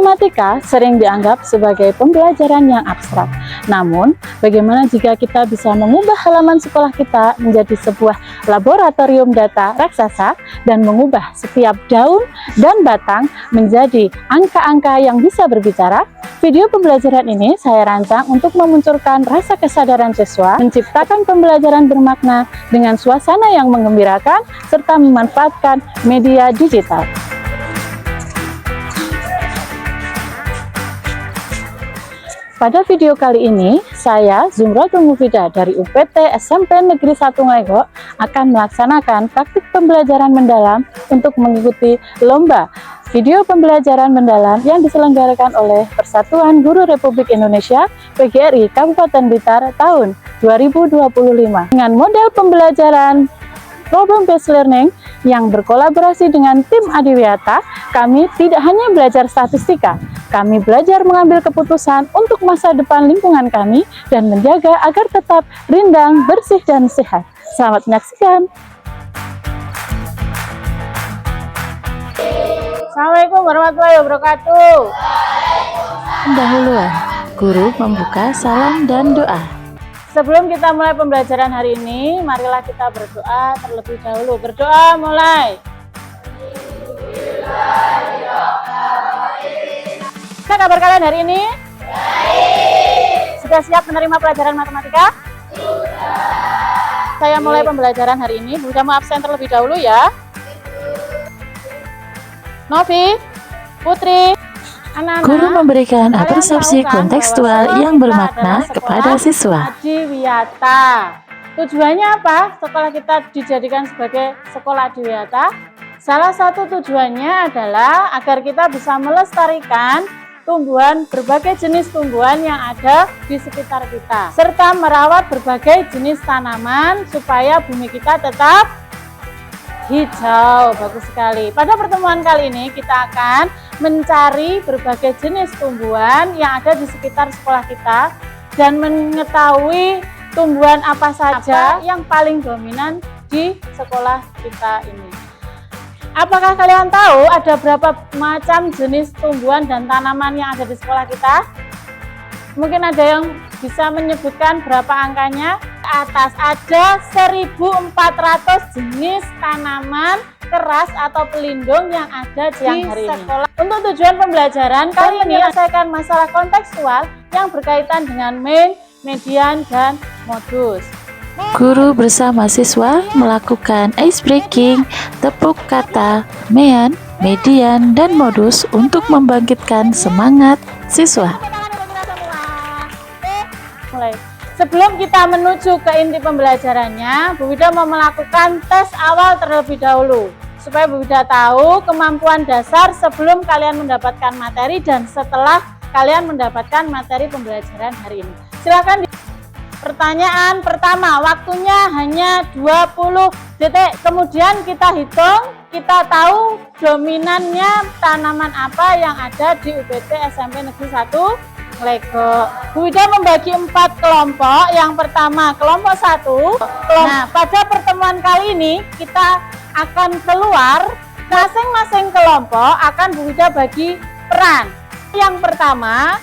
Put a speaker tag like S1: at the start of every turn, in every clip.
S1: Matematika sering dianggap sebagai pembelajaran yang abstrak. Namun, bagaimana jika kita bisa mengubah halaman sekolah kita menjadi sebuah laboratorium data raksasa dan mengubah setiap daun dan batang menjadi angka-angka yang bisa berbicara? Video pembelajaran ini saya rancang untuk memunculkan rasa kesadaran siswa, menciptakan pembelajaran bermakna dengan suasana yang menggembirakan, serta memanfaatkan media digital. Pada video kali ini, saya Zumratul Mufida dari UPT SMP Negeri 1 Ngelego akan melaksanakan praktik pembelajaran mendalam untuk mengikuti lomba video pembelajaran mendalam yang diselenggarakan oleh Persatuan Guru Republik Indonesia PGRI Kabupaten Blitar tahun 2025 dengan model pembelajaran problem based learning yang berkolaborasi dengan tim Adiwiyata. Kami tidak hanya belajar statistika, kami belajar mengambil keputusan untuk masa depan lingkungan kami dan menjaga agar tetap rindang, bersih, dan sehat. Selamat menyaksikan. Assalamualaikum warahmatullahi wabarakatuh.
S2: Pendahuluan, guru membuka salam dan doa.
S1: Sebelum kita mulai pembelajaran hari ini, marilah kita berdoa terlebih dahulu. Berdoa mulai. Apa kabar kalian hari ini? Baik. Sudah siap menerima pelajaran matematika? Sudah. Saya mulai pembelajaran hari ini. Bu, kamu absen terlebih dahulu ya. Novi, Putri, anak-anak,
S2: guru memberikan apresiasi kontekstual yang bermakna kepada siswa.
S1: Adiwiyata. Tujuannya apa? Sekolah kita dijadikan sebagai sekolah Adiwiyata. Salah satu tujuannya adalah agar kita bisa melestarikan tumbuhan, berbagai jenis tumbuhan yang ada di sekitar kita, serta merawat berbagai jenis tanaman supaya bumi kita tetap hijau. Bagus sekali. Pada pertemuan kali ini kita akan mencari berbagai jenis tumbuhan yang ada di sekitar sekolah kita dan mengetahui tumbuhan apa saja yang paling dominan di sekolah kita ini. Apakah kalian tahu ada berapa macam jenis tumbuhan dan tanaman yang ada di sekolah kita? Mungkin ada yang bisa menyebutkan berapa angkanya? Atas ada 1.400 jenis tanaman keras atau pelindung yang ada di sekolah. Untuk tujuan pembelajaran kali ini menyelesaikan masalah kontekstual yang berkaitan dengan main, median, dan modus.
S2: Guru bersama siswa melakukan ice breaking, tepuk kata, mean, median, dan modus untuk membangkitkan semangat siswa.
S1: Mulai. Sebelum kita menuju ke inti pembelajarannya, Bu Wida mau melakukan tes awal terlebih dahulu supaya Bu Wida tahu kemampuan dasar sebelum kalian mendapatkan materi dan setelah kalian mendapatkan materi pembelajaran hari ini. Silakan. Pertanyaan pertama, waktunya hanya 20 detik. Kemudian kita hitung, kita tahu dominannya tanaman apa yang ada di UPT SMP Negeri 1 Ngelego. Bu Wida membagi 4 kelompok. Yang pertama kelompok 1. Nah, pada pertemuan kali ini kita akan keluar, masing-masing kelompok akan Bu Wida bagi peran. Yang pertama,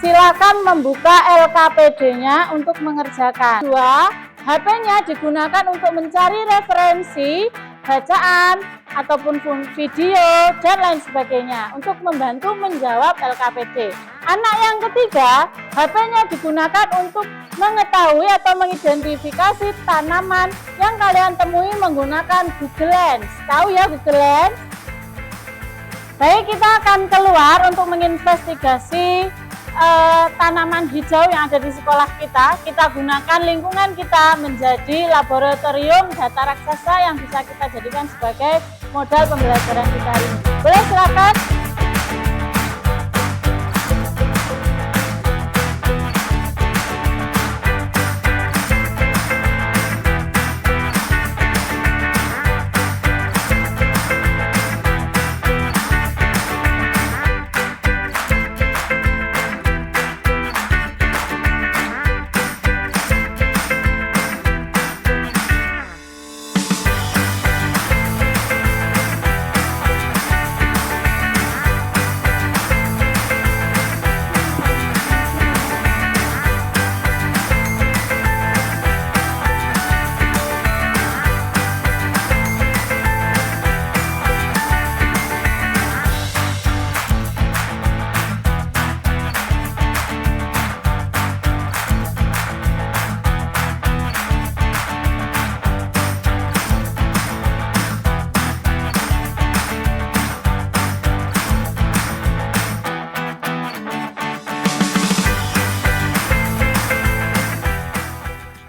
S1: silakan membuka LKPD-nya untuk mengerjakan. 2. HP-nya digunakan untuk mencari referensi, bacaan, ataupun video, dan lain sebagainya untuk membantu menjawab LKPD. Anak yang ketiga, HP-nya digunakan untuk mengetahui atau mengidentifikasi tanaman yang kalian temui menggunakan Google Lens. Tahu ya Google Lens? Baik, kita akan keluar untuk menginvestigasi tanaman hijau yang ada di sekolah kita. Kita gunakan lingkungan kita menjadi laboratorium data raksasa yang bisa kita jadikan sebagai modal pembelajaran kita hari ini. Boleh silakan.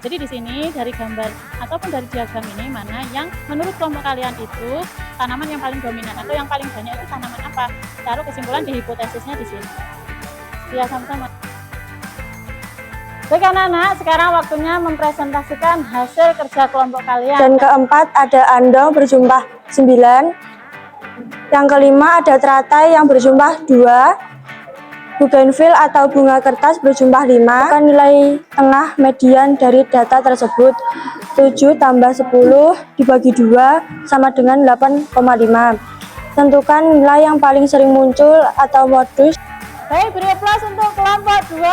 S1: Jadi di sini dari gambar ataupun dari diagram ini mana yang menurut kelompok kalian itu tanaman yang paling dominan atau yang paling banyak itu tanaman apa? Taruh kesimpulan di hipotesisnya di sini. Ya sama-sama. Baik anak-anak, sekarang waktunya mempresentasikan hasil kerja kelompok kalian.
S3: Dan keempat ada andong berjumlah 9. Yang kelima ada teratai yang berjumlah 2. Bougainville atau bunga kertas berjumlah 5. Tentukan nilai tengah median dari data tersebut. 7 tambah 10 dibagi 2 sama dengan 8,5. Tentukan nilai yang paling sering muncul atau modus.
S1: Baik, beri aplaus untuk kelompok 2.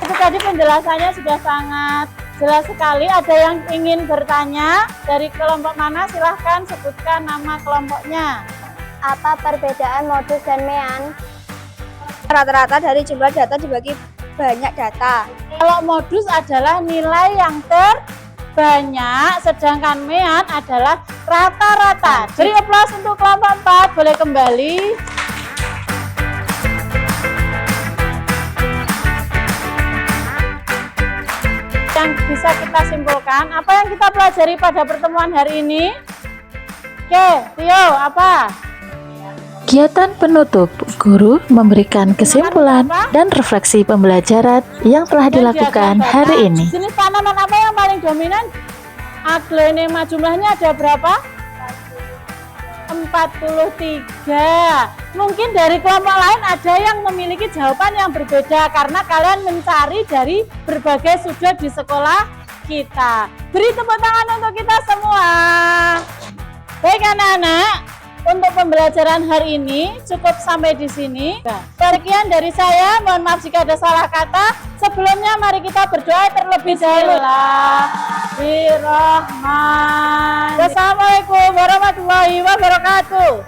S1: Itu tadi penjelasannya sudah sangat jelas sekali. Ada yang ingin bertanya dari kelompok mana? Silahkan sebutkan nama kelompoknya.
S4: Apa perbedaan modus dan mean? Rata-rata dari jumlah data dibagi banyak data.
S1: Kalau modus adalah nilai yang terbanyak, sedangkan mean adalah rata-rata. Beri aplaus untuk kelompok 4. Boleh kembali. Yang bisa kita simpulkan, apa yang kita pelajari pada pertemuan hari ini? Oke, Tio, apa?
S2: Kegiatan penutup, guru memberikan kesimpulan dan refleksi pembelajaran yang telah dilakukan hari ini.
S1: Jenis tanaman apa yang paling dominan? Aglaonema, jumlahnya ada berapa? 43. Mungkin dari kelompok lain ada yang memiliki jawaban yang berbeda karena kalian mencari dari berbagai sudut di sekolah kita. Beri tepuk tangan untuk kita semua. Baik anak-anak, untuk pembelajaran hari ini cukup sampai di sini. Sekian dari saya, mohon maaf jika ada salah kata. Sebelumnya mari kita berdoa terlebih dahulu. Bismillahirrahmanirrahim. Assalamualaikum warahmatullahi wabarakatuh.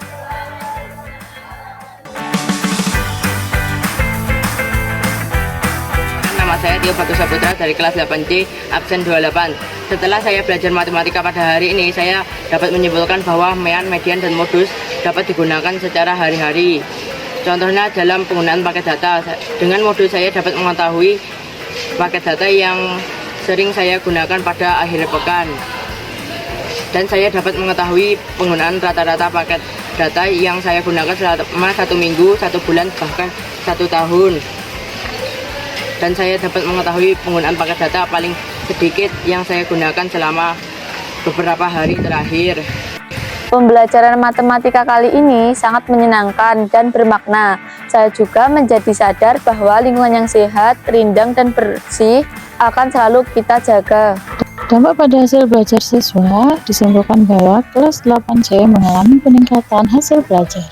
S5: Nama saya Tio Batu Saputra dari kelas 8C, absen 28. Setelah saya belajar matematika pada hari ini, saya dapat menyimpulkan bahwa mean, median, dan modus dapat digunakan secara hari-hari. Contohnya dalam penggunaan paket data. Dengan modus saya dapat mengetahui paket data yang sering saya gunakan pada akhir pekan. Dan saya dapat mengetahui penggunaan rata-rata paket data yang saya gunakan selama 1 minggu, 1 bulan, bahkan 1 tahun. Dan saya dapat mengetahui penggunaan paket data paling sedikit yang saya gunakan selama beberapa hari terakhir.
S4: Pembelajaran matematika kali ini sangat menyenangkan dan bermakna. Saya juga menjadi sadar bahwa lingkungan yang sehat, rindang, dan bersih akan selalu kita jaga.
S2: Dampak pada hasil belajar siswa disimpulkan bahwa kelas 8C mengalami peningkatan hasil belajar.